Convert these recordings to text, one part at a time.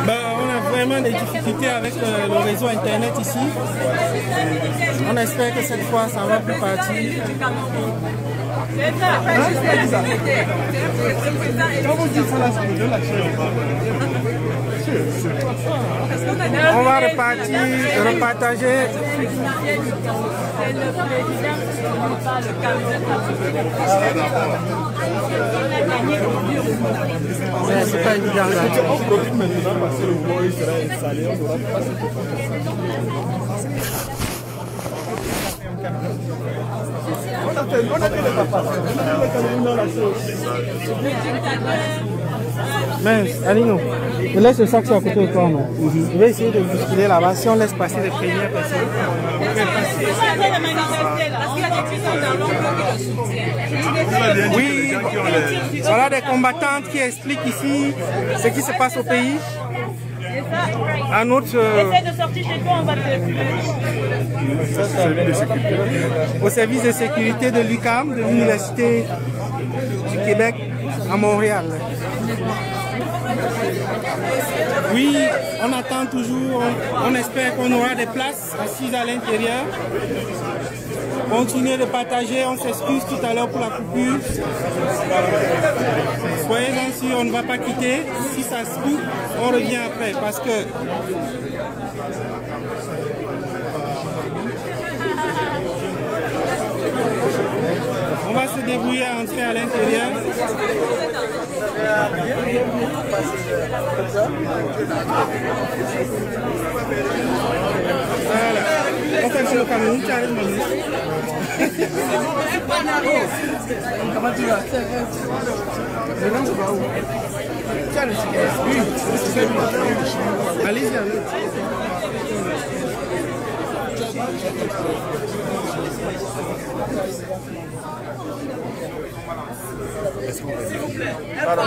On a vraiment des difficultés avec le réseau internet ici. On espère que cette fois ça va plus partir. On va repartager. C'est pas évident là. On profite maintenant parce que le bois sera installé, on aura pas cette on a fait le papa. Mais Alino, je laisse le sac sur à côté de toi, non? Je vais essayer de bousculer là-bas. Si on laisse passer les premières personnes, on peut passer. Oui, voilà des combattantes qui expliquent ici ce qui se passe au pays. Un autre. Essaye de sortir chez toi, on va te au service de sécurité de l'UQAM, de l'Université du Québec à Montréal. Oui, on attend toujours, on espère qu'on aura des places assises à l'intérieur. Continuez de partager, on s'excuse tout à l'heure pour la coupure. Soyez-en sûrs, on ne va pas quitter. Si ça se coupe, on revient après parce que on va se débrouiller à entrer à l'intérieur. Voilà. On fait sur le Cameroun, tu arrives maintenant. Comment tu vas? Tu as le ticket? Oui. Allez-y, allez.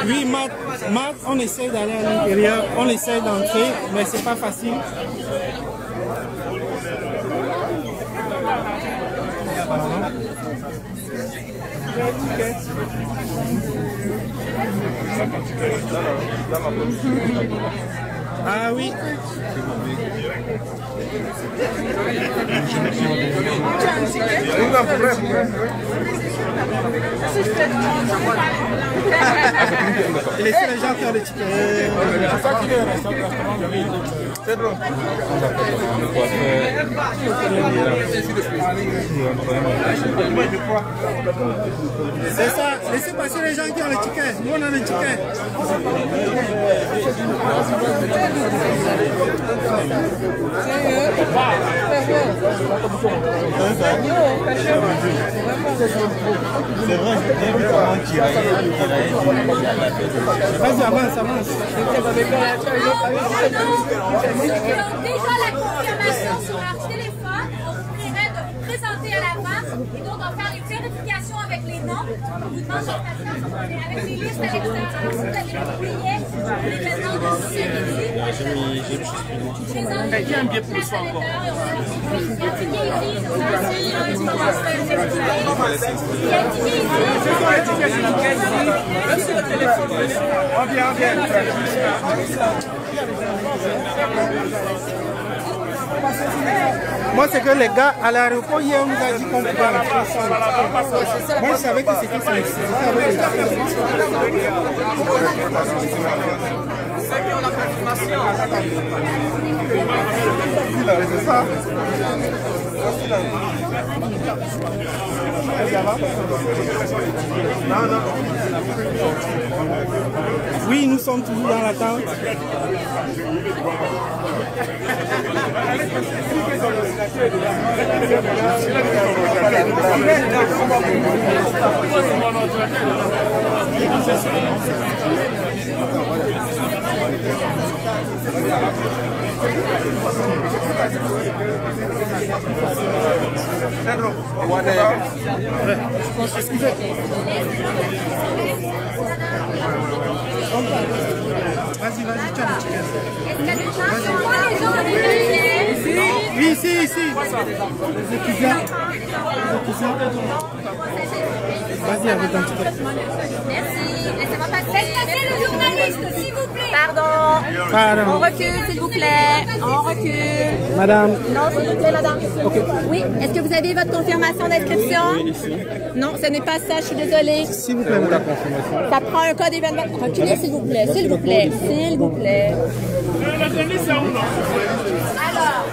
Oui, Matt, on essaie d'aller à l'intérieur, on essaie d'entrer, mais c'est pas facile. Ah oui. Laissez les gens faire le ticket. C'est drôle. C'est ça, laissez passer les gens qui ont le ticket. Nous on a le ticket. C'est vrai, j'ai bien vu comment Vas-y, avance, avance. Déjà la confirmation sur leur téléphone, on vous prierait de vous présenter à l'avant et donc on va faire une vérification avec les noms. On vous demande de avec les listes à l'extérieur. Alors si vous avez oublié l'événement de CDC, il y a un billet pour le soir encore. On vient. Moi, c'est que les gars, à l'aéroport, hier, on nous a dit qu'on pouvait rentrer ensemble. Moi, je savais que c'était ça. C'est ça. Oui, nous sommes toujours dans l'attente. Excusez. Vas-y, tu as le ticket. Oui, ici. Les étudiants. Vas-y, avec un ticket. Merci. Laissez-moi passer. Faites passer le journaliste, s'il vous plaît. Pardon. On recule, s'il vous plaît. On recule. Madame. Non, s'il vous plaît, madame. Oui, est-ce que vous avez votre confirmation d'inscription? Non, ce n'est pas ça, je suis désolée. S'il vous plaît, madame. Confirmation. Ça prend un code événement. Reculez, s'il vous plaît, s'il vous plaît, s'il vous plaît. Alors.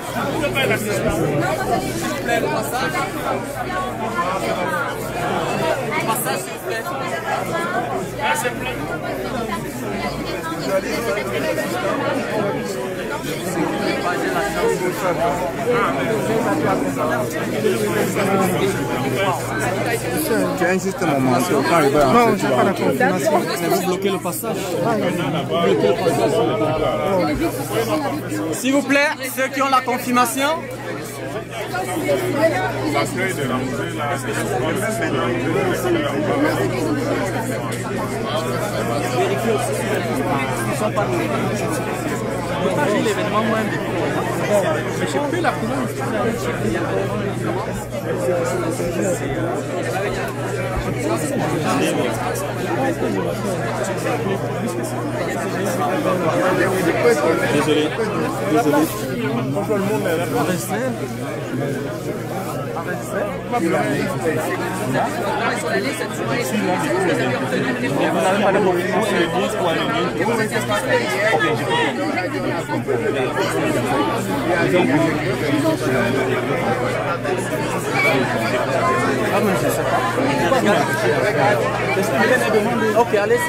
Tu as insisté un moment, c'est quand il va Non, je n'ai pas la confirmation. vous bloquez le passage. S'il vous plaît, ceux qui ont la confirmation. L'événement moins mais j'ai plus la couleur. Désolé. Ok, allez-y.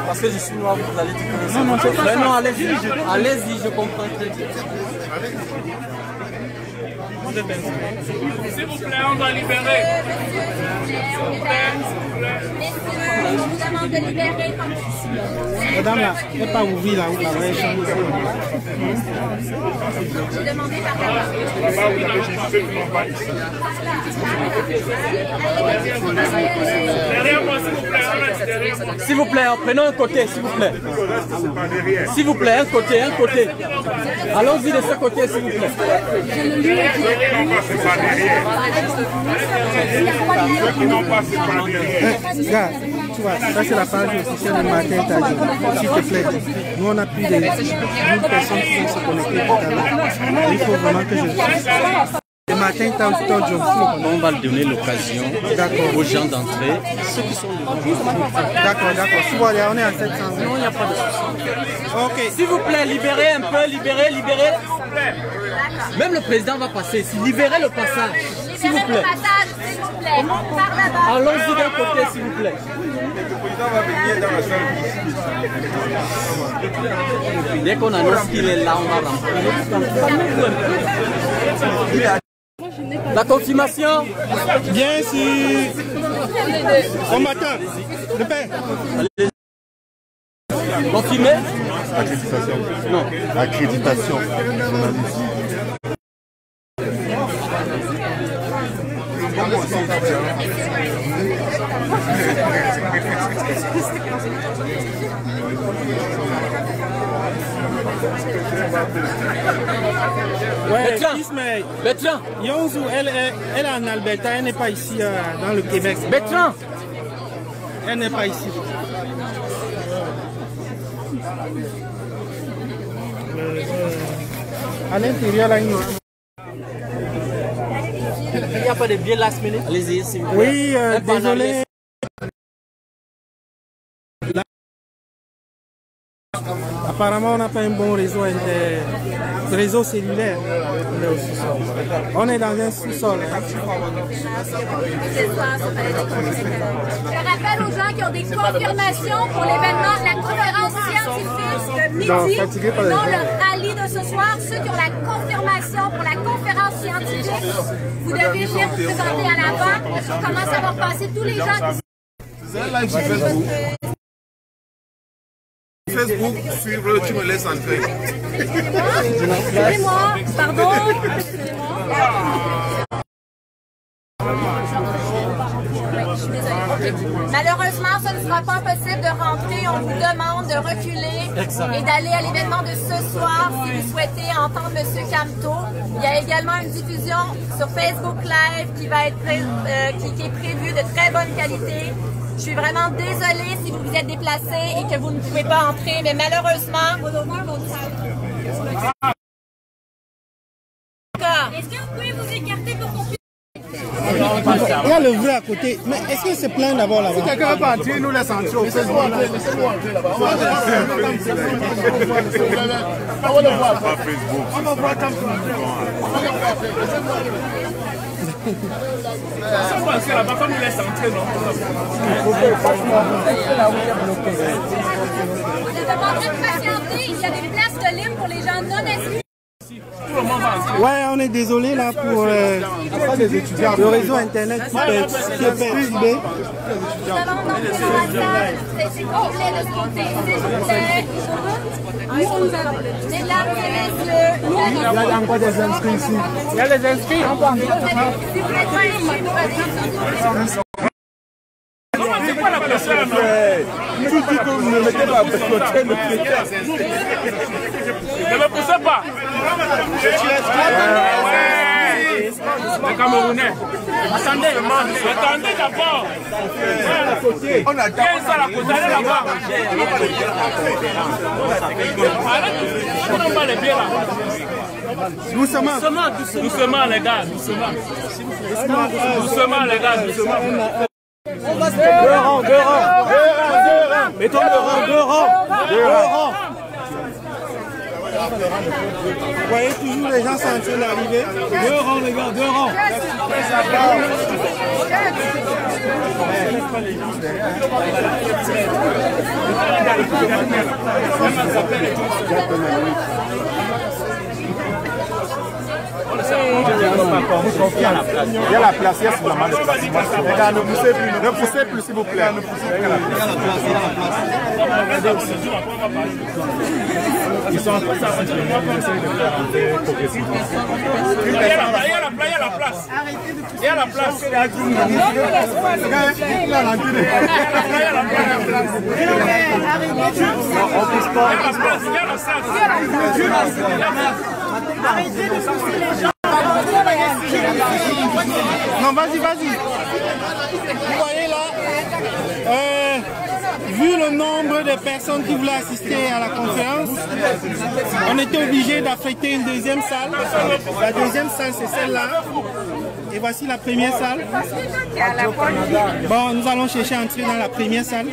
Parce que je suis noir, vous allez tout connaître. Non, allez-y. Allez-y, je comprends très bien. S'il vous plaît, on doit libérer. Messieurs, je vous demande de libérer comme Madame, là, n'est pas ouvert la vraie chambre. j'ai demandé par Derrière moi, s'il vous plaît, on est derrière moi. S'il vous plaît, prenons un côté, s'il vous plaît. S'il vous plaît, un côté. Allons-y de ce côté, s'il vous plaît. Regarde, tu vois, ça c'est la page officielle du matin, t'as dit, s'il te plaît. Nous on a plus de 1000 personnes qui vont se connecter tout à l'heure. Il faut vraiment que je... Le matin, t'as ton job. On va donner l'occasion aux gens d'entrer. Ceux qui sont devant. D'accord. Si vous allez, on est à 700. Non, il n'y a pas de souci. Ok. S'il vous plaît, libérez un peu, libérez. Même le président va passer. Libérez le passage, s'il vous plaît. passage, s'il vous plaît. Par là-bas. Allons-y d'un côté, s'il vous plaît. Dès qu'on annonce qu'il est là, on va remplir. La confirmation. Bien sûr. Combattant. Le père. Confirmé. Accréditation. Non. Accréditation. Journaliste. Ouais, Bertrand. Bertrand. Yonzu, elle est en Alberta, elle n'est pas ici dans le Québec. Bertrand. Elle n'est pas ici. À l'intérieur, là, il n'y a pas de billets last minute. Allez-y, s'il vous plaît. oui, désolé. Apparemment, on n'a pas un bon réseau cellulaire. On est dans un sous-sol. Je rappelle aux gens qui ont des confirmations pour l'événement de la conférence scientifique de midi, dont le rallye de ce soir. Ceux qui ont la confirmation pour la conférence scientifique, vous devez venir vous présenter à l'avant. Comment ça va passer tous les gens qui... Facebook, suivre, tu me laisses entrer. Excusez-moi, pardon. Malheureusement, ce ne sera pas possible de rentrer. On vous demande de reculer et d'aller à l'événement de ce soir si vous souhaitez entendre M. Camteau. Il y a également une diffusion sur Facebook Live qui va être qui est prévue de très bonne qualité. Je suis vraiment désolée si vous vous êtes déplacé et que vous ne pouvez pas entrer, mais malheureusement... Est-ce que vous pouvez vous écarter pour qu'on puisse... Il y a le vrai à côté. Mais est-ce que c'est plein d'abord là-bas? Si quelqu'un veut pas entrer, nous laisse entrer au Facebook. Laissez-nous entrer là-bas. On va le voir. On va voir comme ça. Parce que là-bas, comme il laisse entrer, non? Vous êtes en train de patienter. Il y a des places de libre pour les gens non inscrits. Ouais, on est désolé là pour le réseau internet qui est perturbé. Nous allons donc dans la salle. C'est complet de ce côté. S'il vous plaît. Mesdames et messieurs, Il y a encore des inscrits ici. Il y a les inscrits. si vous n'êtes pas ici, nous allons... C'est quoi la pression là? Tout dit que vous ne mettez pas parce que le précaire. Ne me poussez pas. Les Camerounais. Attendez d'abord. On a Quelle ça la côte là-bas? On pas les pieds là. Doucement. Doucement les gars, doucement. Doucement les gars, doucement. Deux rangs. Mettons deux rangs. Vous voyez toujours les gens sont en train d'arriver. Deux rangs, les gars, deux rangs. Il y a la place, il y a suffisamment de place. Les gars, ne poussez plus, s'il vous plaît. Ils sont en train de faire progressivement. Il y a la place. Il y a la place. Non, vas-y. Vous voyez là, vu le nombre de personnes qui voulaient assister à la conférence, on était obligé d'affecter une deuxième salle. La deuxième salle, c'est celle-là. Et voici la première salle. Bon, nous allons chercher à entrer dans la première salle.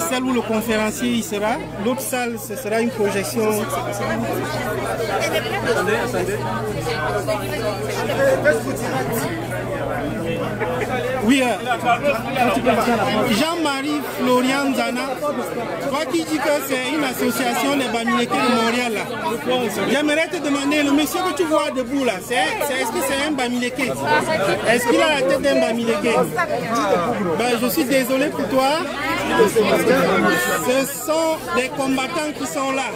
Celle où le conférencier y sera. L'autre salle, ce sera une projection. Oui, Jean-Marie Florian Zana, toi qui dis que c'est une association des Bamileke de Montréal là. J'aimerais te demander, le monsieur que tu vois debout là, est-ce que c'est un Bamileke? Est-ce qu'il a la tête d'un Bamileke? Ben, je suis désolé pour toi. Ce sont des combattants qui sont là.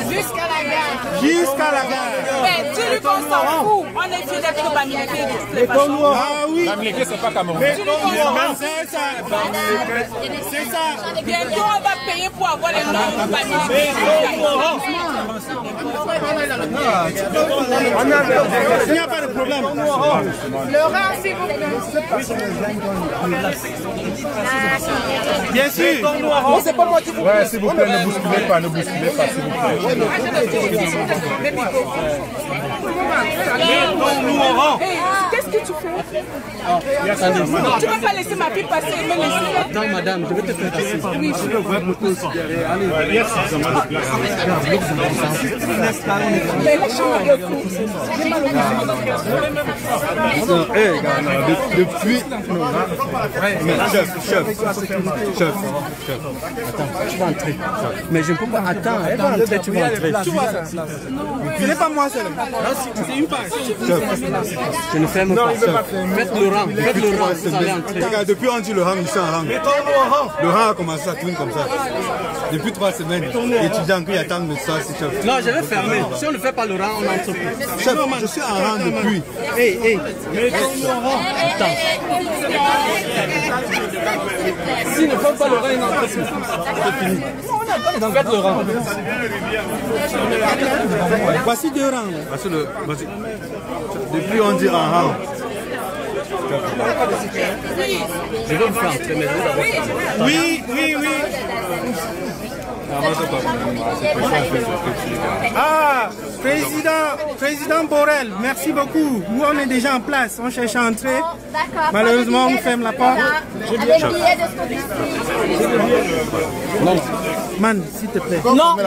Jusqu'à la gare. Jusqu'à la gare. Mais tu lui qu'on s'en fout. On est fiers d'être Bamileke de toutes les façons. Ah oui. Bamileke, c'est pas Cameroun. C'est ça. C'est ça. Bientôt, on va payer pour avoir les noms de Bamileke. Il n'y a pas de problème. Laurent, s'il vous plaît. Bien sûr. C'est pas moi qui vous... Ouais, s'il vous plaît, ne bousculez pas, s'il vous plaît. Qu'est-ce que tu fais? Tu ne vas pas laisser ma fille passer, me laisser. Non, madame, je vais te faire passer. Oui, je vais me considérer. Allez, Depuis... Chef. Attends, tu vas entrer. Mais je ne peux pas. Attends, tu vas entrer. Ce n'est pas moi seul. C'est une page. Je ne ferme pas. Faites le rang, vous allez entrer. Depuis on dit le rang, ils sont en rang. Le rang a commencé à tourner comme ça. Depuis 3 semaines, les étudiants qui attendent le soir, c'est chef. Non, je vais fermer. Si on ne fait pas le rang, on n'entre plus. Chef, je suis en rang depuis. Hey. Attends. S'ils ne font pas le rang, ils n'entrent plus. C'est fini. Faites le rang. Voici 2 rangs. Depuis on dit en rang. Je vais vous faire entrer, mais Oui, oui, oui. Ah, président Borrell, merci beaucoup. Nous, on est déjà en place. On cherche à entrer. Malheureusement, on ferme la porte. non. Man, s'il te plaît. Non,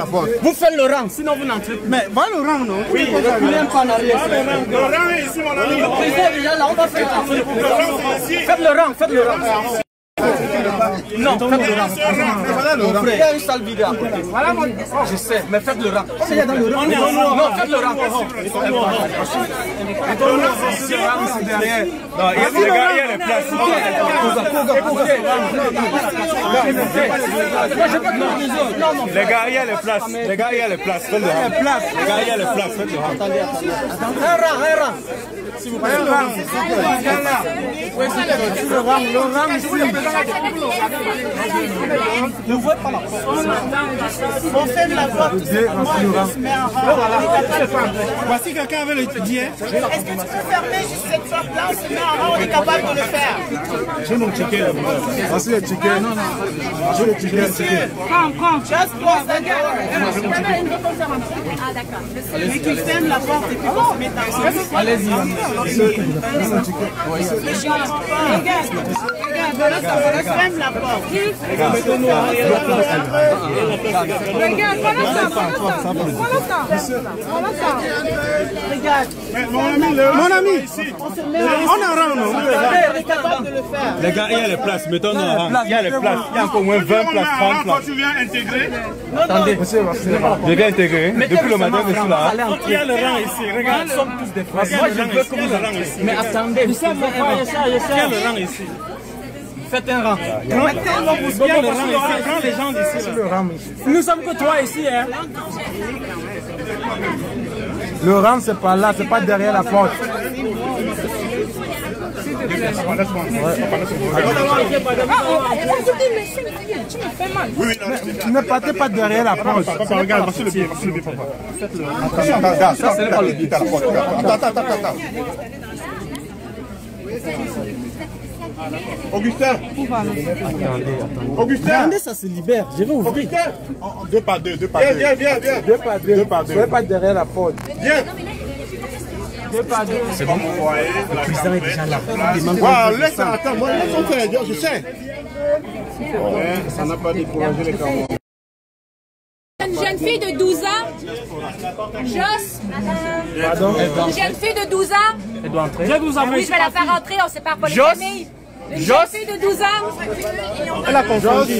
vous faites le rang, sinon vous n'entrez plus. Mais va le rang, non? Oui, reculez un peu en arrière. Le rang est ici, mon ami. Le président est déjà là, on va faire un peu. Faites le rang, faites le rang. Non, faites le rang. Il y a une salle vide à côté. Je sais, mais faites le rang. Non, faites le rang. Non, il y a les places. Les gars, il y a les places. Les gars, il y a les places. Faites le rang. Les gars, il y a les places. Faites le rang. Un rang. S'il vous plaît, le rang. Le rang ici. Ne voyez pas la porte. On ferme la porte. Voici quelqu'un veut le dire. Est-ce que tu peux fermer juste cette porte-là? On se met en rang, on est capable de le faire. J'ai mon ticket là. Voici le ticket. Non. J'ai le ticket. Prends. Just close the door. Ah, d'accord. Mais tu fermes la porte et puis on se met en rang. Allez-y. Regarde, ferme la porte. Regarde, Mon ami, on est en rang, non? on est capable de le faire. Les gars, il y a les places. Mettons-nous en rang. Il y a les places. Il y a encore au moins 20 places, 30 places. Tu viens intégrer. Attendez. Je viens intégrer. Depuis le matin, je suis là. Il y a le rang ici. Regarde, nous sommes tous des frères. Moi, je veux que vous allez. Mais attendez, vous savez pourquoi il y a le rang ici. Faites un rang. Prends les gens d'ici. Nous sommes que trois ici. Hein. Le rang, c'est pas là, c'est pas derrière la porte. Ne partez pas derrière la porte. Regarde, voici le pied. Ça, c'est pas le pied à la porte. Attends. Augustin. Attendez, ça se libère. Je vais ouvrir. Deux par deux. Viens. Deux par deux. Soyez pas derrière la porte. Viens. C'est bon. Le président est déjà là. Laisse, attends, moi, laisse faire, je sais. Ça n'a pas découragé les camarades. Une jeune fille de 12 ans, Joss. Pardon? Une jeune fille de 12 ans. Elle doit entrer. Oui, je vais la faire rentrer, on ne sépare pas les familles. Une jeune fille de 12 ans. Elle a confondu.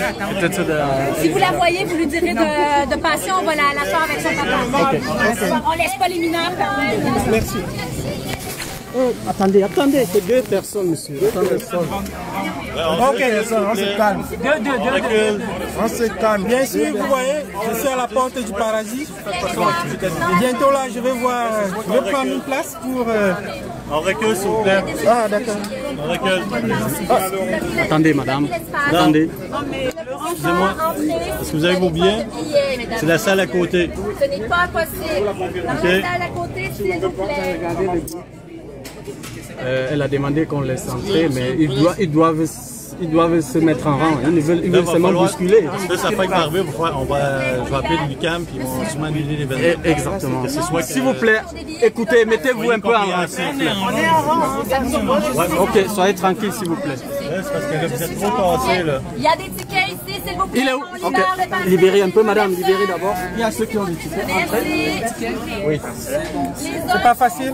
Si vous la voyez, vous lui direz de passer, on va la faire avec son papa. On laisse pas les mineurs. Merci. Attendez, c'est deux personnes, monsieur. Ok, on se calme. On se calme. Bien sûr, vous voyez, je suis à la porte du paradis. Bientôt là, je vais prendre une place pour... On recule, s'il vous plaît. Ah, d'accord. On recule. Attendez, madame. Attendez. Excusez-moi. Est-ce que vous avez vos billets? C'est la salle à côté. Ce n'est pas possible. Dans la salle à côté, s'il vous plaît. Elle a demandé qu'on laisse entrer, mais ils doivent se mettre en rang. Ils veulent seulement bousculer. Ça fait qu'arriver, je vais appeler l'UQAM et ils vont sûrement annuler l'événement. Exactement. S'il vous plaît, écoutez, mettez-vous un peu en rang, s'il vous plaît. Ok, soyez tranquille, s'il vous plaît. C'est parce que là, vous êtes trop cassés, là. Il y a des tickets ici, s'il vous plaît. Il est où? On Ok. libère le passé. Libérez un peu, madame, libérez d'abord. Il y a ceux qui ont des tickets. Merci. Oui. C'est pas facile.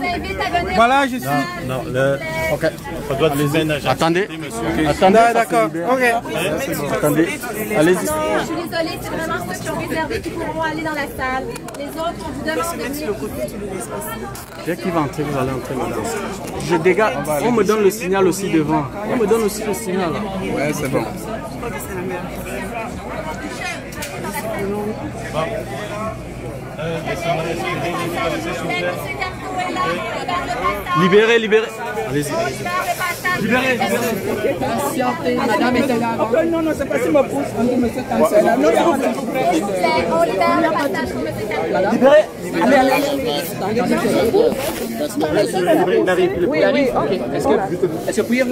Voilà, je suis... Non, là, ça doit être les ménages. Attendez. Attendez, d'accord. Ok. Attendez. Allez-y. Je suis désolée, c'est vraiment ceux qui ont réservé qui pourront aller dans la salle. Les autres, on vous demande de venir. Dès qu'il va entrer, vous allez entrer, madame. Je dégage. On me donne le signal aussi devant. On me donne aussi le signal. Ouais, c'est bon. Libérez. Allez-y. Libérez. Madame était là. Non, non, c'est pas si ma pousse. Non, On libère le passage pour M. Carrier. Libérez. Allez. Oui, oui, ok. Est-ce que vous pouvez...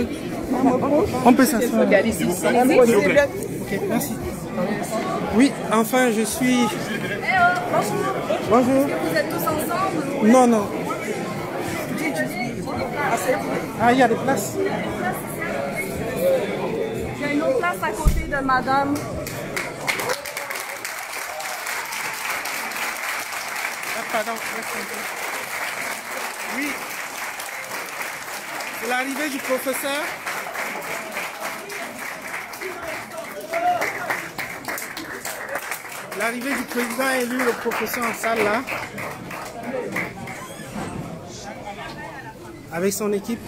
On peut s'asseoir. Ok, allez-y. Ok, merci. Oui, enfin, je suis... Bonjour. Vous êtes tous ensemble? Non, non. Ah, il y a des places. Il y a une autre place à côté de madame. Pardon. Oui. C'est l'arrivée du professeur. L'arrivée du président élu, le professeur en salle là. Avec son équipe.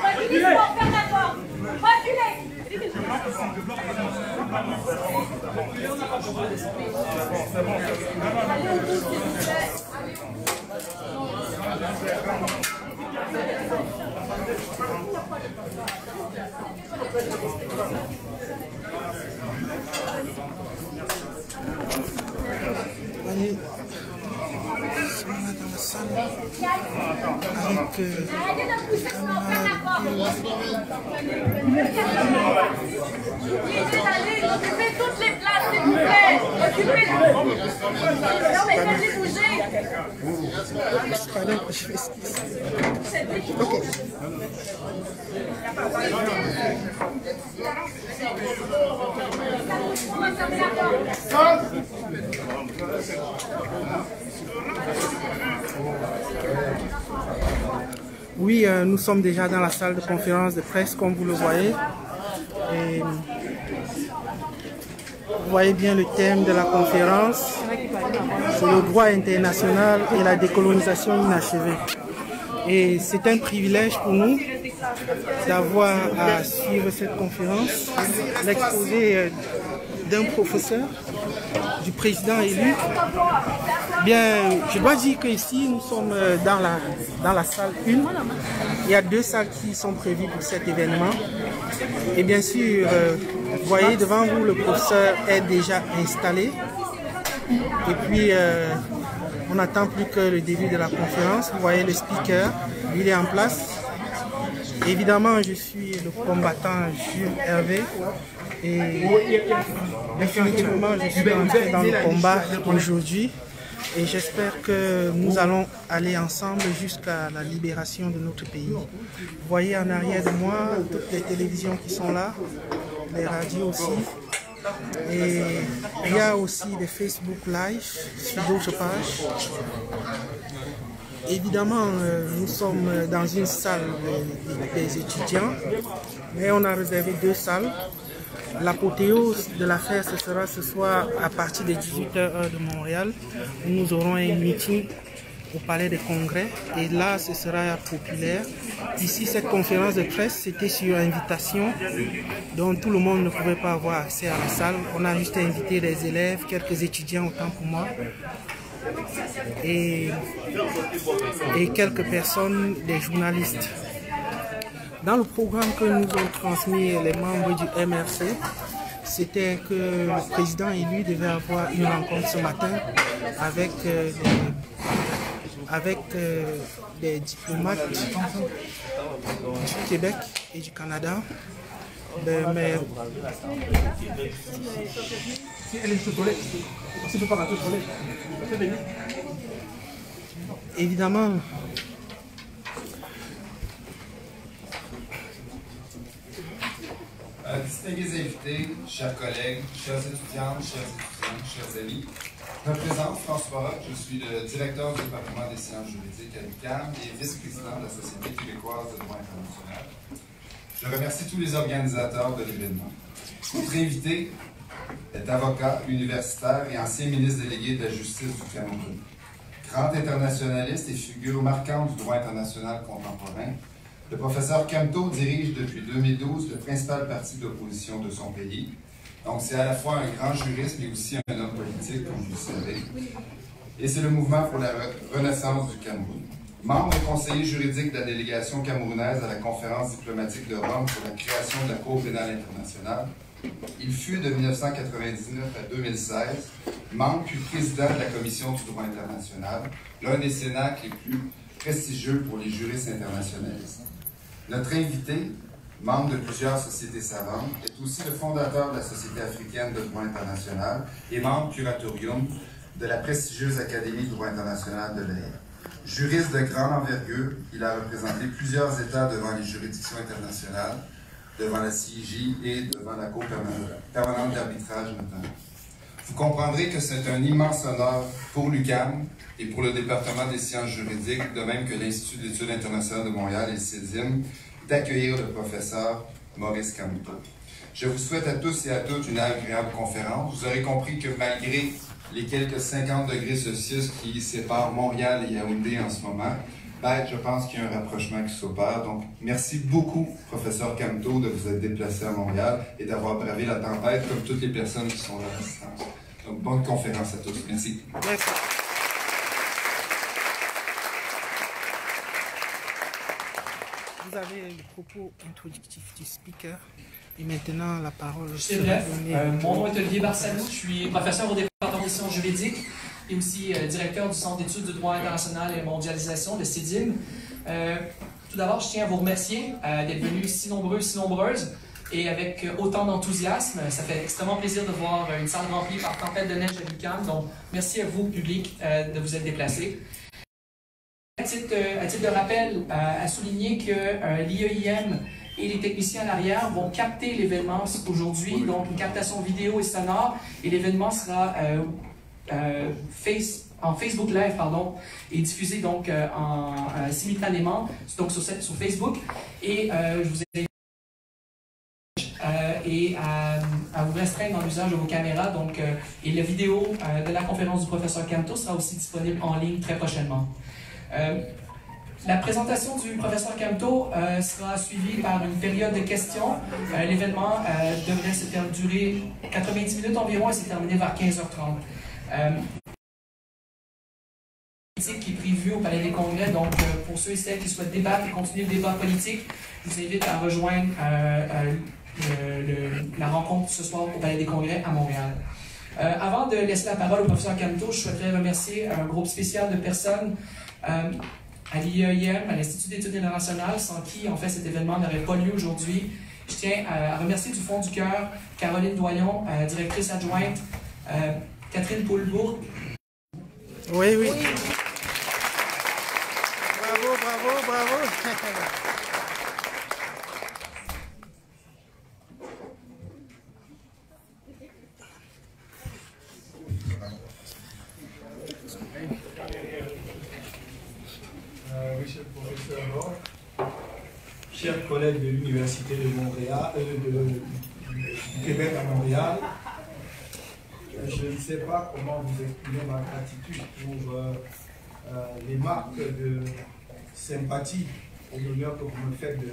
Reculez, ferme la porte. Reculez. Allez, ils sont là dans la salle avec Arrêtez de pousser, sinon ferme la porte. Occupez toutes les places, s'il vous plaît. Occupez-les. Non, mais faites-les bouger. Pardon, je m'excuse. Ok. On va fermer la porte. Oui, nous sommes déjà dans la salle de conférence de presse, comme vous le voyez. Et vous voyez bien le thème de la conférence, c'est le droit international et la décolonisation inachevée. Et c'est un privilège pour nous d'avoir à suivre cette conférence, l'exposé d'un professeur, du président élu. Bien, je dois dire qu'ici, nous sommes dans la salle 1. Il y a 2 salles qui sont prévues pour cet événement. Et bien sûr, vous voyez devant vous, le professeur est déjà installé. Et puis, on n'attend plus que le début de la conférence. Vous voyez le speaker, il est en place. Évidemment, je suis le combattant Jules Hervé. Et définitivement, je suis entré dans le combat aujourd'hui. Et j'espère que nous allons aller ensemble jusqu'à la libération de notre pays. Vous voyez en arrière de moi toutes les télévisions qui sont là, les radios aussi. Et il y a aussi des Facebook Live sur d'autres pages. Évidemment, nous sommes dans une salle des étudiants, mais on a réservé 2 salles. L'apothéose de l'affaire, ce sera ce soir à partir de 18h heure de Montréal, où nous aurons un meeting au Palais des Congrès. Et là, ce sera populaire. Ici, cette conférence de presse, c'était sur invitation, donc tout le monde ne pouvait pas avoir accès à la salle. On a juste invité des élèves, quelques étudiants autant pour moi, et quelques personnes, des journalistes. Dans le programme que nous ont transmis les membres du MRC, c'était que le président élu devait avoir une rencontre ce matin avec des diplomates du Québec et du Canada. Mais évidemment, distingués invités, chers collègues, chers étudiantes, chers amis, je me présente François Roch, je suis le directeur du département des sciences juridiques à l'UQAM et vice-président de la Société québécoise de droit international. Je remercie tous les organisateurs de l'événement. Notre invité est avocat, universitaire et ancien ministre délégué de la Justice du Cameroun. Grand internationaliste et figure marquante du droit international contemporain, le professeur Kemto dirige depuis 2012 le principal parti d'opposition de son pays, Donc, c'est à la fois un grand juriste, mais aussi un homme politique, comme vous le savez. Et c'est le mouvement pour la renaissance du Cameroun. Membre et conseiller juridique de la délégation camerounaise à la conférence diplomatique de Rome pour la création de la Cour pénale internationale, il fut de 1999 à 2016 membre puis président de la Commission du droit international, l'un des cénacles les plus prestigieux pour les juristes internationalistes. Notre invité, membre de plusieurs sociétés savantes, est aussi le fondateur de la Société africaine de droit international et membre curatorium de la prestigieuse Académie de droit international de l'Air. Juriste de grande envergure, il a représenté plusieurs États devant les juridictions internationales, devant la CIJ et devant la Cour permanente d'arbitrage notamment. Vous comprendrez que c'est un immense honneur pour l'UQAM et pour le département des sciences juridiques, de même que l'Institut d'études internationales de Montréal et le CEDIM, d'accueillir le professeur Maurice Kamto. Je vous souhaite à tous et à toutes une agréable conférence. Vous aurez compris que malgré les quelques 50 degrés Celsius qui séparent Montréal et Yaoundé en ce moment, ben, je pense qu'il y a un rapprochement qui s'opère. Donc, merci beaucoup, professeur Kamto, de vous être déplacé à Montréal et d'avoir bravé la tempête, comme toutes les personnes qui sont là à distance. Donc, bonne conférence à tous. Merci. Merci. Vous avez le propos introductif du speaker. Et maintenant, la parole C'est vrai. Mon nom est Olivier Barsalou. Je suis professeur au département des sciences juridiques et aussi directeur du Centre d'études du droit international et mondialisation, le CEDIM. Tout d'abord, je tiens à vous remercier d'être venus si nombreux, si nombreuses et avec autant d'enthousiasme. Ça fait extrêmement plaisir de voir une salle remplie par tempête de neige à l'UQAM. Donc, merci à vous, public, de vous être déplacés. À titre de rappel, à souligner que l'IEIM et les techniciens à l'arrière vont capter l'événement aujourd'hui, donc une captation vidéo et sonore, et l'événement sera en Facebook Live, et diffusé donc simultanément donc sur Facebook. Et je vous invite à vous restreindre dans l'usage de vos caméras. Donc, et la vidéo de la conférence du professeur Kamto sera aussi disponible en ligne très prochainement. La présentation du professeur Kamto sera suivie par une période de questions. L'événement devrait se faire durer 90 minutes environ et s'est terminé vers 15h30. Qui est prévu au Palais des Congrès, donc pour ceux et celles qui souhaitent débattre et continuer le débat politique, je vous invite à rejoindre la rencontre ce soir au Palais des Congrès à Montréal. Avant de laisser la parole au professeur Kamto, je souhaiterais remercier un groupe spécial de personnes à l'IEIM, à l'Institut d'études internationales, sans qui, en fait, cet événement n'aurait pas lieu aujourd'hui. Je tiens à remercier du fond du cœur Caroline Doyon, directrice adjointe, Catherine Poulbourg. Oui, oui. Bravo, bravo, bravo. Monsieur le professeur, chers collègues de l'Université de Montréal, du Québec à Montréal, je ne sais pas comment vous exprimer ma gratitude pour les marques de sympathie et l'honneur que vous me faites de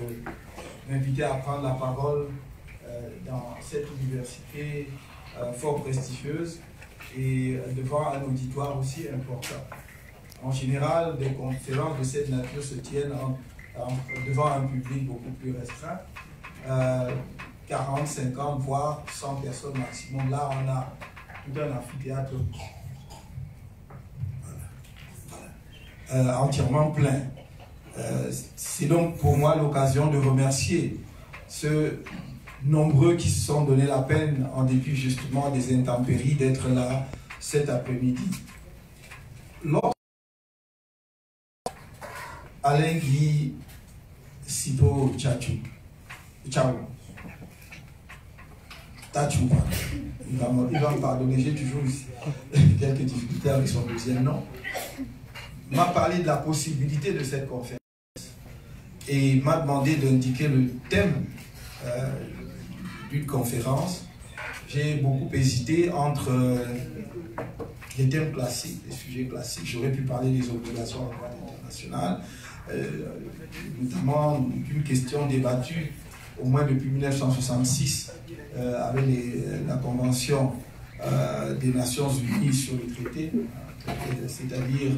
m'inviter à prendre la parole dans cette université fort prestigieuse et devant un auditoire aussi important. En général, des conférences de cette nature se tiennent devant un public beaucoup plus restreint, 40, 50, voire 100 personnes maximum. Là, on a tout un amphithéâtre entièrement plein. C'est donc pour moi l'occasion de remercier ceux nombreux qui se sont donné la peine, en dépit justement des intempéries, d'être là cet après-midi. Alain Guy Sipo Tchachou. Tachou. Il va me pardonner, j'ai toujours quelques difficultés avec son deuxième nom. M'a parlé de la possibilité de cette conférence et m'a demandé d'indiquer le thème d'une conférence. J'ai beaucoup hésité entre les thèmes classiques, les sujets classiques. J'aurais pu parler des obligations en droit international, notamment une question débattue au moins depuis 1966, avec la Convention des Nations Unies sur le traité, c'est-à-dire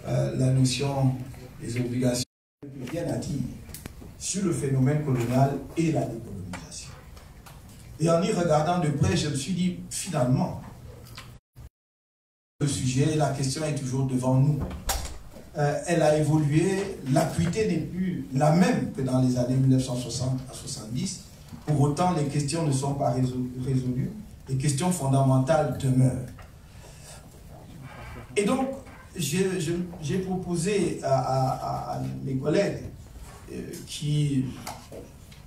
la notion des obligations. Rien à dire sur le phénomène colonial et la décolonisation. Et en y regardant de près, je me suis dit, finalement, le sujet, la question est toujours devant nous. Elle a évolué, l'acuité n'est plus la même que dans les années 1960 à 70. Pour autant, les questions ne sont pas résolues. Les questions fondamentales demeurent. Et donc, j'ai proposé à mes collègues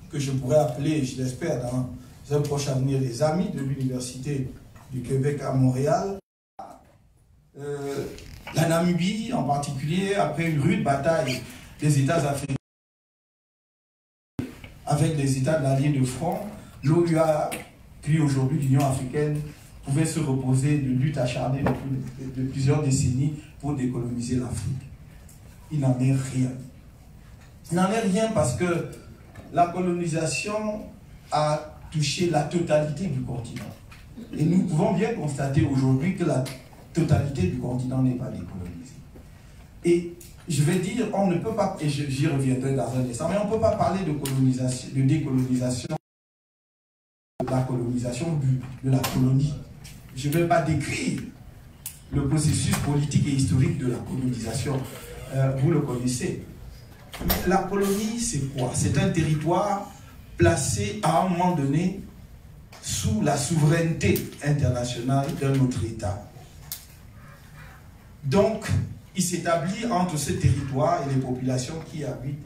que je pourrais appeler, je l'espère, dans un proche avenir, les amis de l'Université du Québec à Montréal. La Namibie, en particulier, après une rude bataille des États africains avec les États de la ligne de front, l'OUA, puis aujourd'hui l'Union africaine, pouvait se reposer de luttes acharnées de plusieurs décennies pour décoloniser l'Afrique. Il n'en est rien. Il n'en est rien parce que la colonisation a touché la totalité du continent. Et nous pouvons bien constater aujourd'hui que la totalité du continent n'est pas décolonisée. Et je vais dire, on ne peut pas, et j'y reviendrai dans un instant, mais on ne peut pas parler de colonisation, de décolonisation, de la colonisation de la colonie. Je ne vais pas décrire le processus politique et historique de la colonisation. Vous le connaissez. Mais la colonie, c'est quoi? C'est un territoire placé à un moment donné sous la souveraineté internationale d'un autre État. Donc, il s'établit entre ce territoire et les populations qui y habitent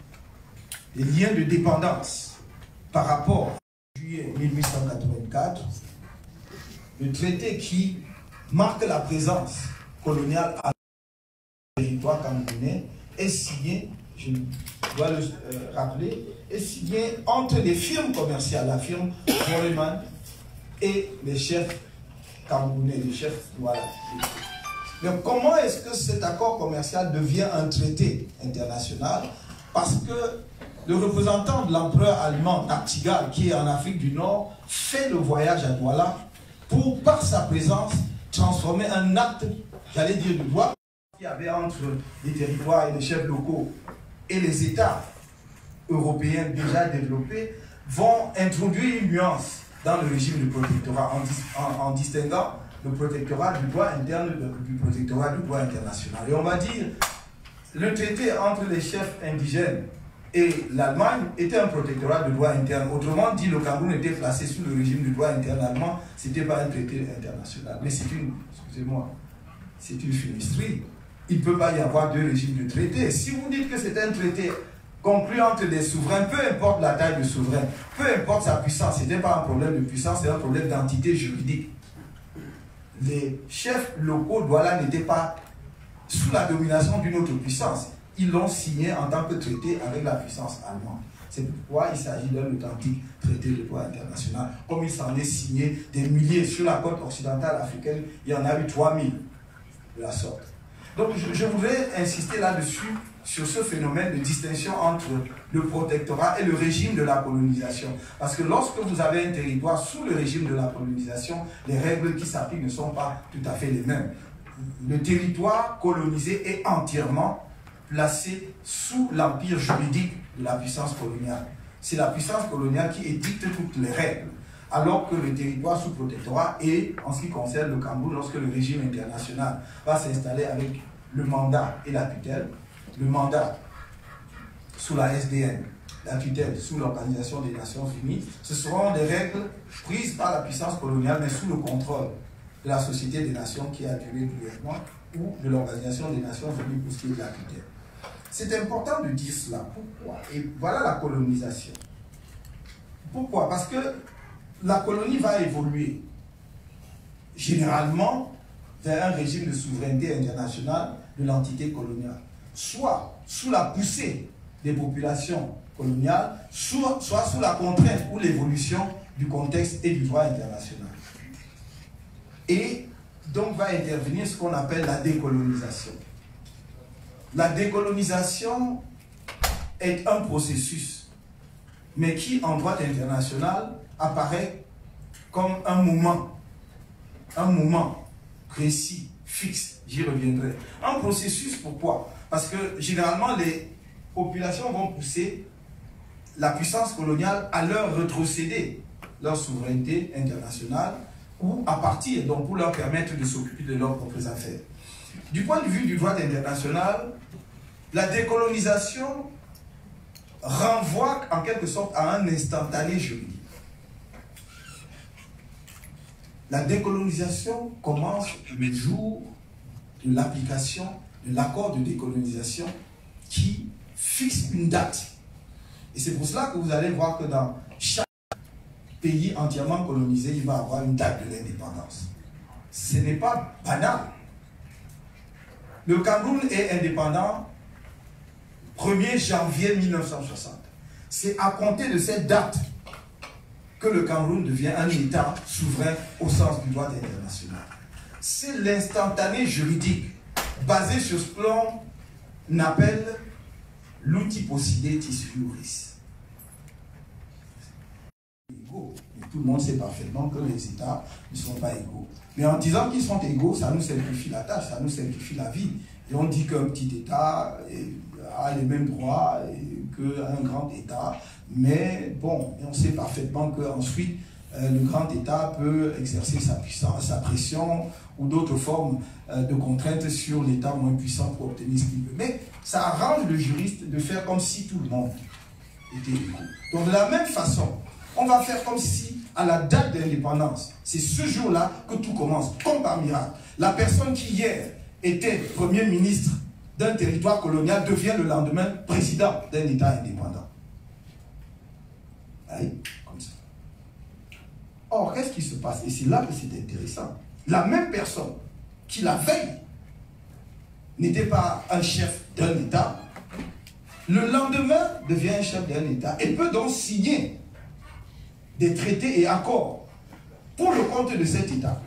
des liens de dépendance par rapport à juillet 1884, le traité qui marque la présence coloniale à territoire camerounais est signé, je dois le rappeler, est signé entre les firmes commerciales, la firme Foreman et les chefs camerounais, les chefs douaniers. Mais comment est-ce que cet accord commercial devient un traité international? Parce que le représentant de l'empereur allemand, Nachtigal, qui est en Afrique du Nord, fait le voyage à Douala pour, par sa présence, transformer un acte, j'allais dire, de droit qu'il y avait entre les territoires et les chefs locaux et les États européens déjà développés, vont introduire une nuance dans le régime du protectorat en distinguant le protectorat du droit interne du protectorat du droit international. Et on va dire, le traité entre les chefs indigènes et l'Allemagne était un protectorat de droit interne. Autrement dit, le Cameroun était placé sous le régime du droit interne allemand. Ce n'était pas un traité international. Mais c'est une, excusez-moi, c'est une fumisterie. Il ne peut pas y avoir deux régimes de traité. Si vous dites que c'est un traité conclu entre des souverains, peu importe la taille du souverain, peu importe sa puissance, ce n'était pas un problème de puissance, c'est un problème d'entité juridique. Les chefs locaux Douala n'étaient pas sous la domination d'une autre puissance. Ils l'ont signé en tant que traité avec la puissance allemande. C'est pourquoi il s'agit d'un authentique traité de droit international. Comme il s'en est signé des milliers sur la côte occidentale africaine, il y en a eu 3000 de la sorte. Donc je voudrais insister là-dessus, sur ce phénomène de distinction entre le protectorat et le régime de la colonisation. Parce que lorsque vous avez un territoire sous le régime de la colonisation, les règles qui s'appliquent ne sont pas tout à fait les mêmes. Le territoire colonisé est entièrement placé sous l'empire juridique de la puissance coloniale. C'est la puissance coloniale qui édicte toutes les règles. Alors que le territoire sous protectorat est, en ce qui concerne le Cameroun, lorsque le régime international va s'installer avec le mandat et la tutelle, le mandat sous la SDN, la tutelle sous l'Organisation des Nations Unies, ce seront des règles prises par la puissance coloniale, mais sous le contrôle de la Société des Nations qui a duré brièvement, ou de l'Organisation des Nations Unies pour ce qui est de la tutelle. C'est important de dire cela. Pourquoi? Et voilà la colonisation. Pourquoi? Parce que la colonie va évoluer généralement vers un régime de souveraineté internationale de l'entité coloniale, soit sous la poussée des populations coloniales, soit sous la contrainte ou l'évolution du contexte et du droit international. Et donc va intervenir ce qu'on appelle la décolonisation. La décolonisation est un processus mais qui en droit international apparaît comme un moment précis, fixe, j'y reviendrai. Un processus, pourquoi? Parce que généralement les populations vont pousser la puissance coloniale à leur rétrocéder leur souveraineté internationale ou à partir, donc pour leur permettre de s'occuper de leurs propres affaires. Du point de vue du droit international, la décolonisation renvoie en quelque sorte à un instantané juridique. La décolonisation commence le jour de l'application de l'accord de décolonisation qui fixe une date. Et c'est pour cela que vous allez voir que dans chaque pays entièrement colonisé, il va avoir une date de l'indépendance. Ce n'est pas banal. Le Cameroun est indépendant 1er janvier 1960. C'est à compter de cette date que le Cameroun devient un État souverain au sens du droit international. C'est l'instantané juridique basé sur ce que l'on appelle l'outil possidetis iuris. Égaux. Et tout le monde sait parfaitement que les États ne sont pas égaux. Mais en disant qu'ils sont égaux, ça nous simplifie la tâche, ça nous simplifie la vie. Et on dit qu'un petit État a les mêmes droits qu'un grand État. Mais bon, on sait parfaitement qu'ensuite, le grand État peut exercer sa puissance, sa pression ou d'autres formes de contraintes sur l'État moins puissant pour obtenir ce qu'il veut. Mais ça arrange le juriste de faire comme si tout le monde était égaux. Donc de la même façon, on va faire comme si à la date de l'indépendance, c'est ce jour-là que tout commence, comme par miracle. La personne qui hier était Premier ministre d'un territoire colonial devient le lendemain président d'un État indépendant. Allez, comme ça. Or, qu'est-ce qui se passe? Et c'est là que c'est intéressant. La même personne qui la veille n'était pas un chef d'un État, le lendemain devient un chef d'un État et peut donc signer des traités et accords pour le compte de cet État.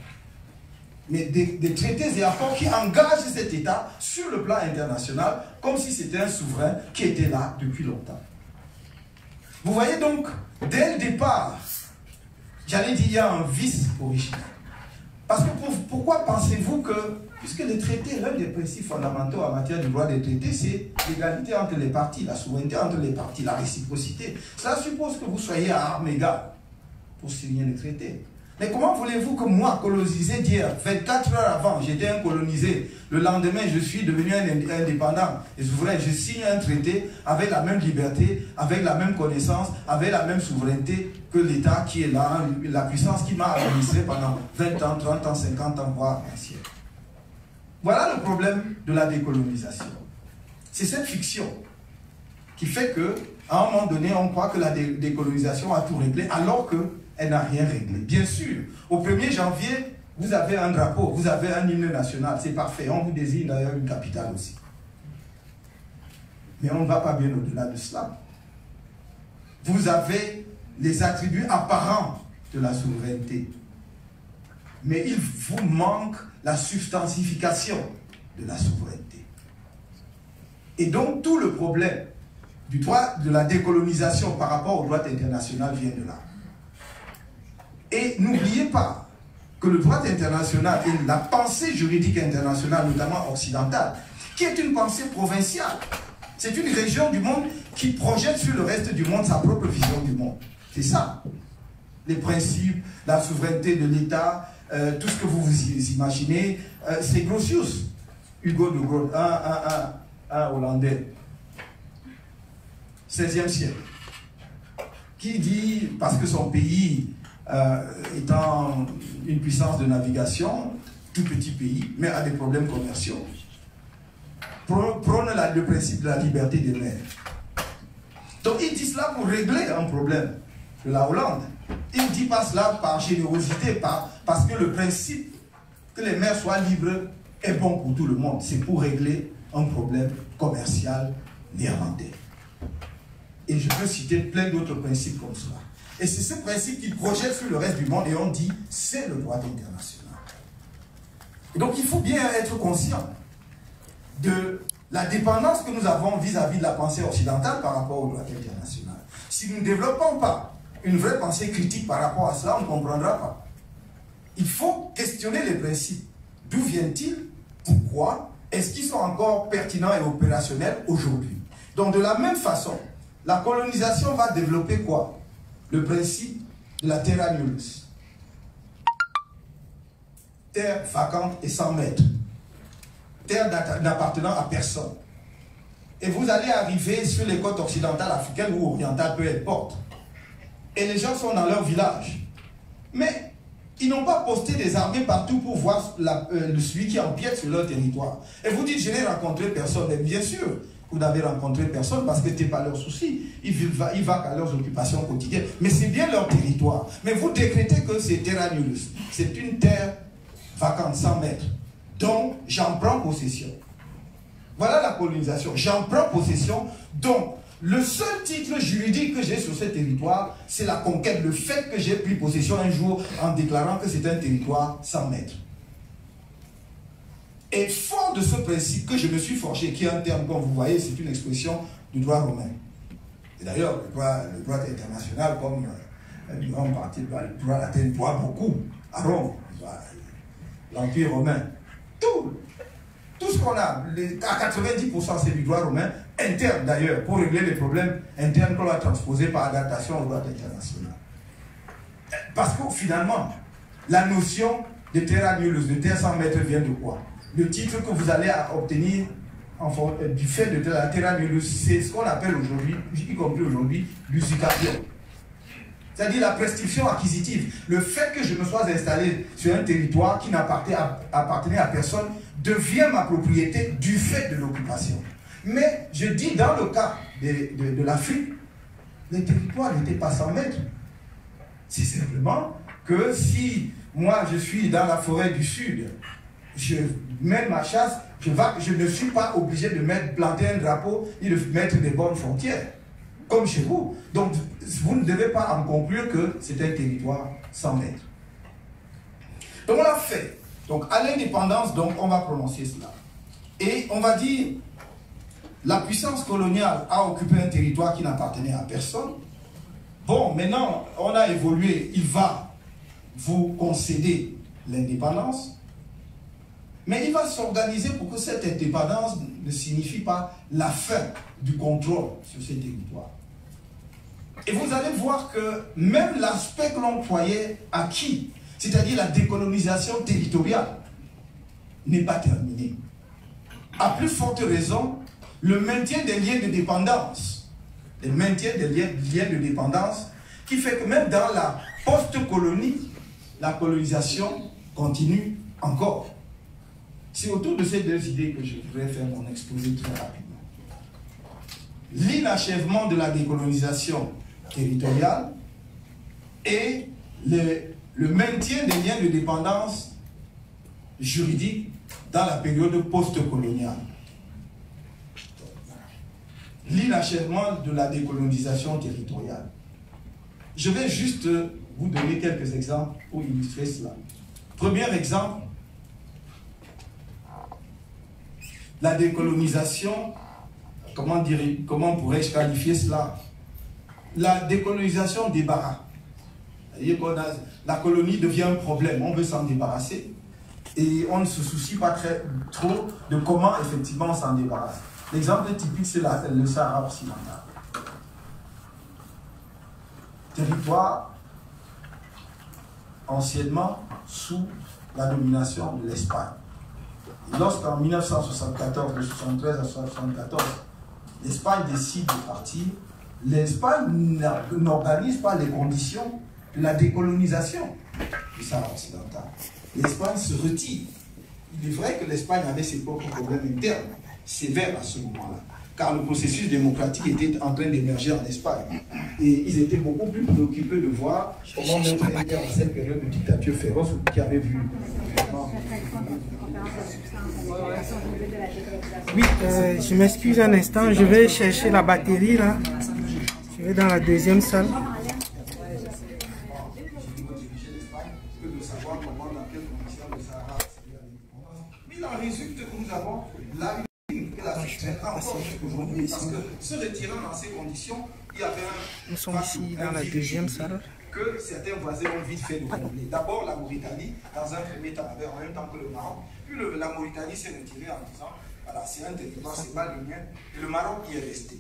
Mais des traités et accords qui engagent cet État sur le plan international comme si c'était un souverain qui était là depuis longtemps. Vous voyez donc, dès le départ, j'allais dire, il y a un vice original. Parce que pourquoi pensez-vous que, puisque les traités, l'un des principes fondamentaux en matière de droit des traités, c'est l'égalité entre les parties, la souveraineté entre les parties, la réciprocité. Cela suppose que vous soyez à armes égales pour signer les traités. Mais comment voulez-vous que moi, colonisé d'hier, 24 heures avant, j'étais un colonisé, le lendemain, je suis devenu un indépendant et souverain, je signe un traité avec la même liberté, avec la même connaissance, avec la même souveraineté que l'État qui est là, la puissance qui m'a administré pendant 20 ans, 30 ans, 50 ans, voire un siècle. Voilà le problème de la décolonisation. C'est cette fiction qui fait qu'à un moment donné, on croit que la décolonisation a tout réglé, alors qu'elle n'a rien réglé. Bien sûr, au 1er janvier, vous avez un drapeau, vous avez un hymne national, c'est parfait. On vous désigne d'ailleurs une capitale aussi. Mais on ne va pas bien au-delà de cela. Vous avez les attributs apparents de la souveraineté. Mais il vous manque la substantification de la souveraineté. Et donc tout le problème du droit de la décolonisation par rapport au droit international vient de là. Et n'oubliez pas que le droit international et la pensée juridique internationale, notamment occidentale, qui est une pensée provinciale. C'est une région du monde qui projette sur le reste du monde sa propre vision du monde. C'est ça. Les principes, la souveraineté de l'État, tout ce que vous vous imaginez, c'est Grotius, Hugo de Groot, un Hollandais, 16e siècle, qui dit, parce que son pays étant une puissance de navigation, tout petit pays, mais a des problèmes commerciaux, prône le principe de la liberté des mers. Donc il dit cela pour régler un problème de la Hollande. Il ne dit pas cela par générosité, parce que le principe que les mers soient libres est bon pour tout le monde. C'est pour régler un problème commercial néerlandais. Et je peux citer plein d'autres principes comme cela. Et c'est ce principe qui projette sur le reste du monde et on dit c'est le droit international. Et donc il faut bien être conscient de la dépendance que nous avons vis-à-vis de la pensée occidentale par rapport au droit international. Si nous ne développons pas une vraie pensée critique par rapport à cela, on ne comprendra pas. Il faut questionner les principes. D'où viennent-ils? Pourquoi? Est-ce qu'ils sont encore pertinents et opérationnels aujourd'hui? Donc de la même façon, la colonisation va développer quoi? Le principe de la terra nullius. Terre vacante et sans maître. Terre n'appartenant à personne. Et vous allez arriver sur les côtes occidentales africaines ou orientales, peu importe. Et les gens sont dans leur village. Mais ils n'ont pas posté des armées partout pour voir celui qui empiète sur leur territoire. Et vous dites, je n'ai rencontré personne. Mais bien sûr, vous n'avez rencontré personne parce que ce n'est pas leur souci. Ils vont à leurs occupations quotidiennes. Mais c'est bien leur territoire. Mais vous décrétez que c'est terra nullius. C'est une terre vacante, sans maître. Donc, j'en prends possession. Voilà la colonisation. J'en prends possession. Donc, le seul titre juridique que j'ai sur ce territoire, c'est la conquête, le fait que j'ai pris possession un jour en déclarant que c'est un territoire sans maître. Et fort de ce principe que je me suis forgé, qui est un terme, comme vous voyez, c'est une expression du droit romain. Et d'ailleurs, le droit international, comme une grande partie du droit latin, voit beaucoup à Rome, l'Empire romain. Tout ce qu'on a, à 90% c'est du droit romain, interne d'ailleurs, pour régler les problèmes internes qu'on a transposés par adaptation au droit international. Parce que finalement, la notion de terra nullius, de terre sans maître, vient de quoi? Le titre que vous allez obtenir du fait de la terra nullius, c'est ce qu'on appelle aujourd'hui, y compris aujourd'hui, l'usucapion. C'est-à-dire la prescription acquisitive. Le fait que je me sois installé sur un territoire qui n'appartenait à personne devient ma propriété du fait de l'occupation. Mais je dis, dans le cas de l'Afrique, les territoires n'étaient pas sans maître. C'est simplement que si moi je suis dans la forêt du sud, je mets ma chasse, je ne suis pas obligé de planter un drapeau et de mettre des bornes frontières, comme chez vous. Donc vous ne devez pas en conclure que c'est un territoire sans maître. Donc on l'a fait. Donc à l'indépendance, donc on va prononcer cela. Et on va dire, la puissance coloniale a occupé un territoire qui n'appartenait à personne. Bon, maintenant on a évolué, il va vous concéder l'indépendance. Mais il va s'organiser pour que cette indépendance ne signifie pas la fin du contrôle sur ces territoires. Et vous allez voir que même l'aspect que l'on croyait acquis, c'est-à-dire la décolonisation territoriale, n'est pas terminé. À plus forte raison, le maintien des liens de dépendance, le maintien des liens de dépendance, qui fait que même dans la post-colonie, la colonisation continue encore. C'est autour de ces deux idées que je voudrais faire mon exposé très rapidement. L'inachèvement de la décolonisation territoriale et le maintien des liens de dépendance juridique dans la période post-coloniale. L'inachèvement de la décolonisation territoriale. Je vais juste vous donner quelques exemples pour illustrer cela. Premier exemple, la décolonisation, comment pourrais-je qualifier cela? La décolonisation débarras. C'est-à-dire que la colonie devient un problème, on veut s'en débarrasser et on ne se soucie pas trop de comment effectivement on s'en débarrasse. L'exemple typique, c'est le Sahara occidental. Territoire anciennement sous la domination de l'Espagne. Lorsqu'en 1974, de 1973 à 1974, l'Espagne décide de partir, l'Espagne n'organise pas les conditions de la décolonisation du Sahara occidental. L'Espagne se retire. Il est vrai que l'Espagne avait ses propres problèmes internes, sévères à ce moment-là, car le processus démocratique était en train d'émerger en Espagne. Et ils étaient beaucoup plus préoccupés de voir comment mettre un terme à cette période de dictature féroce qui avait vu. Oui, je m'excuse un instant, je vais chercher la batterie là. Je vais dans la deuxième salle. Mais il en résulte que nous avons la que l'Afrique encore aujourd'hui, parce que se retirant dans ces conditions, il y avait un... Nous sommes ici dans la deuxième salle. Que certains voisins ont vite fait de combler. D'abord, la Mauritanie, dans un premier temps, avait en même temps que le Maroc. Puis la Mauritanie s'est retirée en disant, voilà, c'est un territoire, c'est pas le mien. Et le Maroc y est resté.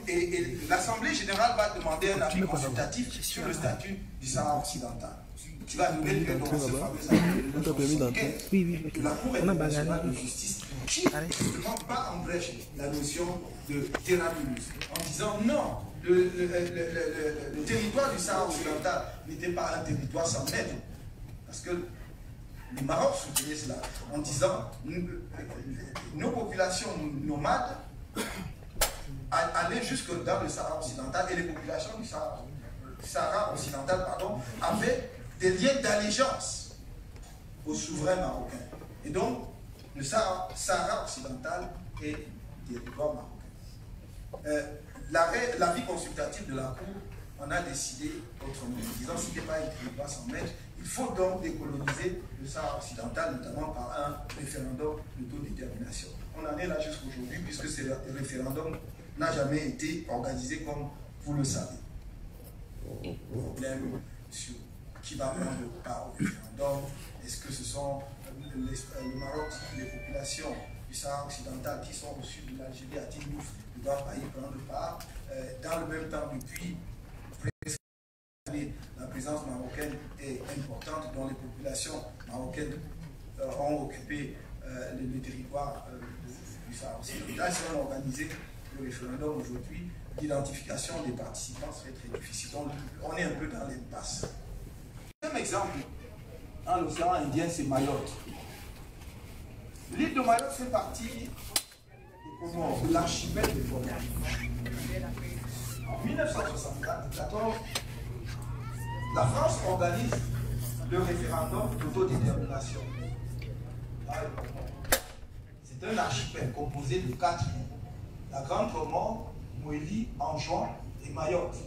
Et l'Assemblée générale va demander un avis consultatif sur le statut du Sahara occidental. Qui va nous donner dans ce fameux article. La Cour internationale de justice qui ne pas en brèche la notion de terrainus en disant non, le territoire du Sahara occidental n'était pas un territoire sans mètres. Parce que le Maroc soutenait cela en disant nos populations nomades allaient jusque dans le Sahara occidental et les populations du Sahara occidental avaient des liens d'allégeance au souverain marocain. Et donc, le Sahara occidental est territoire marocain. L'avis consultatif de la Cour, on a décidé autrement, en disant que ce n'était pas un territoire sans mètres. Il faut donc décoloniser le Sahara occidental, notamment par un référendum d'autodétermination. On en est là jusqu'aujourd'hui, puisque ce référendum n'a jamais été organisé comme vous le savez. Problème sur qui va prendre part au référendum, est-ce que ce sont le Maroc, les populations du Sahara occidental qui sont au sud de l'Algérie, à Tindouf, ne doivent pas y prendre part. Dans le même temps, depuis presque la présence marocaine est importante, dont les populations marocaines ont occupé le territoire du Sahara occidental. Si on a organisé le référendum aujourd'hui, l'identification des participants serait très difficile. Donc, on est un peu dans l'impasse. Un exemple, dans l'océan Indien, c'est Mayotte. L'île de Mayotte fait partie de l'archipel des Comores. En 1974, la France organise le référendum d'autodétermination. C'est un archipel composé de 4 îles. La Grande Comore, Moélie, Anjouan et Mayotte.